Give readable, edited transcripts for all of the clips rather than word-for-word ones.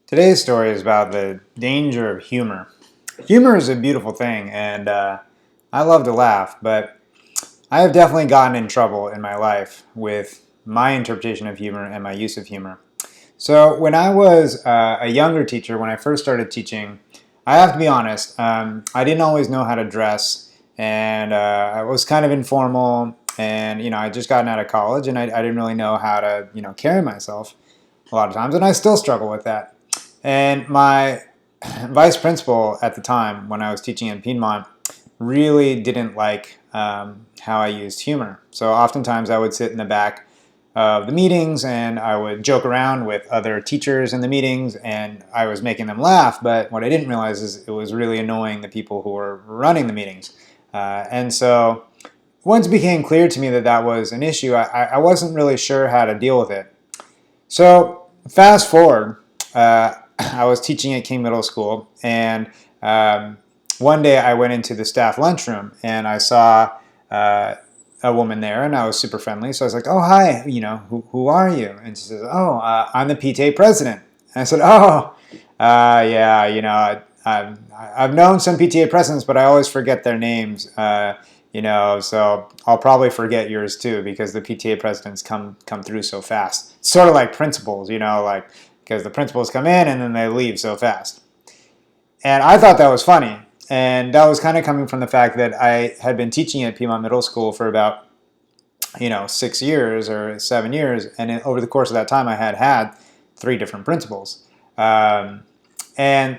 Today's story is about the danger of humor. Humor is a beautiful thing, and I love to laugh, but I have definitely gotten in trouble in my life with my interpretation of humor and my use of humor. So, when I was a younger teacher, when I first started teaching, I have to be honest, I didn't always know how to dress, and I was kind of informal, and I just gotten out of college, and I didn't really know how to carry myself a lot of times, and I still struggle with that. And my vice principal at the time, when I was teaching in Piedmont, really didn't like how I used humor. So oftentimes I would sit in the back of the meetings and I would joke around with other teachers in the meetings and I was making them laugh, but what I didn't realize is it was really annoying the people who were running the meetings. And so once it became clear to me that that was an issue, I wasn't really sure how to deal with it. So fast forward, I was teaching at King Middle School, and one day I went into the staff lunchroom and I saw a woman there, and I was super friendly. So I was like, "Oh, hi, who are you?" And she says, "Oh, I'm the PTA president." And I said, "Oh, yeah, I've known some PTA presidents, but I always forget their names." So I'll probably forget yours too because the PTA presidents come through so fast. It's sort of like principals, like because the principals come in and then they leave so fast. And I thought that was funny. And that was kind of coming from the fact that I had been teaching at Piedmont Middle School for about 6 years or 7 years, and over the course of that time, I had three different principals. And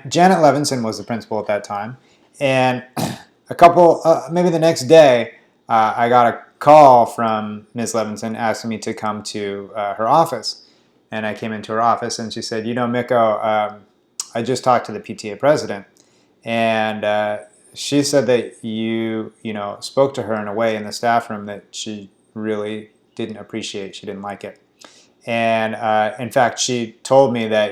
Janet Levinson was the principal at that time, and maybe the next day, I got a call from Ms. Levinson asking me to come to her office. And I came into her office and she said, Miko, I just talked to the PTA president. And she said that you spoke to her in a way in the staff room that she really didn't appreciate. She didn't like it. And in fact, she told me that,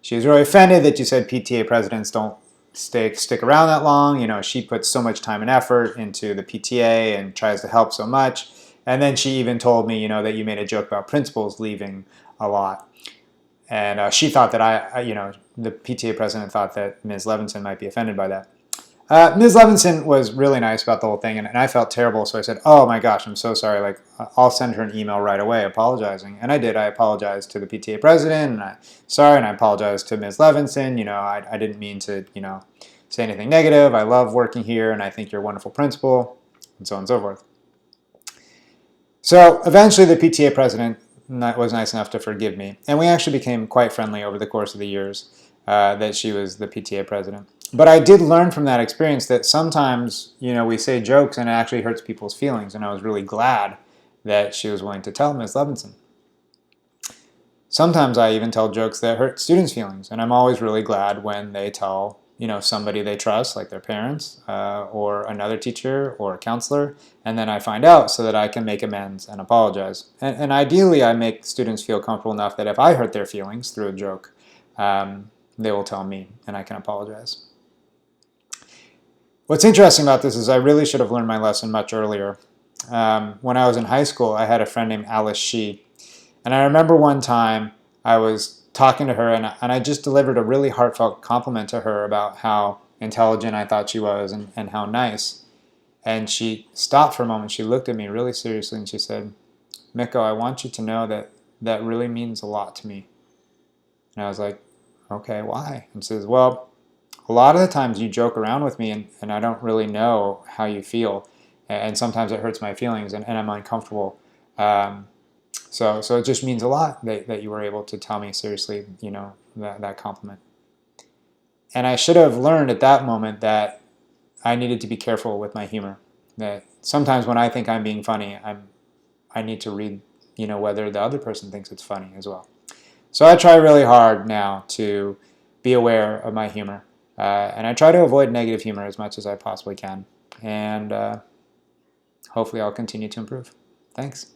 she was really offended that you said PTA presidents don't stick around that long. She puts so much time and effort into the PTA and tries to help so much. And then she even told me, that you made a joke about principals leaving a lot. And she thought that the PTA president thought that Ms. Levinson might be offended by that. Ms. Levinson was really nice about the whole thing, and I felt terrible, so I said, "Oh my gosh, I'm so sorry. Like, I'll send her an email right away apologizing." And I did. I apologized to the PTA president, and I apologized to Ms. Levinson. I didn't mean to, say anything negative. I love working here, and I think you're a wonderful principal, and so on and so forth. So eventually, the PTA president was nice enough to forgive me, and we actually became quite friendly over the course of the years that she was the PTA president. But I did learn from that experience that sometimes, we say jokes and it actually hurts people's feelings, and I was really glad that she was willing to tell Ms. Levinson. Sometimes I even tell jokes that hurt students' feelings, and I'm always really glad when they tell, somebody they trust, like their parents, or another teacher or a counselor, and then I find out so that I can make amends and apologize. And ideally, I make students feel comfortable enough that if I hurt their feelings through a joke, they will tell me, and I can apologize. What's interesting about this is I really should have learned my lesson much earlier. When I was in high school, I had a friend named Alice Shee. And I remember one time I was talking to her and I just delivered a really heartfelt compliment to her about how intelligent I thought she was and how nice. And she stopped for a moment. She looked at me really seriously and she said, "Miko, I want you to know that that really means a lot to me." And I was like, "Okay, why?" And she says, "Well, a lot of the times you joke around with me and I don't really know how you feel. And sometimes it hurts my feelings and I'm uncomfortable. So it just means a lot that you were able to tell me seriously, that compliment." And I should have learned at that moment that I needed to be careful with my humor. That sometimes when I think I'm being funny, I need to read, whether the other person thinks it's funny as well. So I try really hard now to be aware of my humor. And I try to avoid negative humor as much as I possibly can. And hopefully I'll continue to improve. Thanks.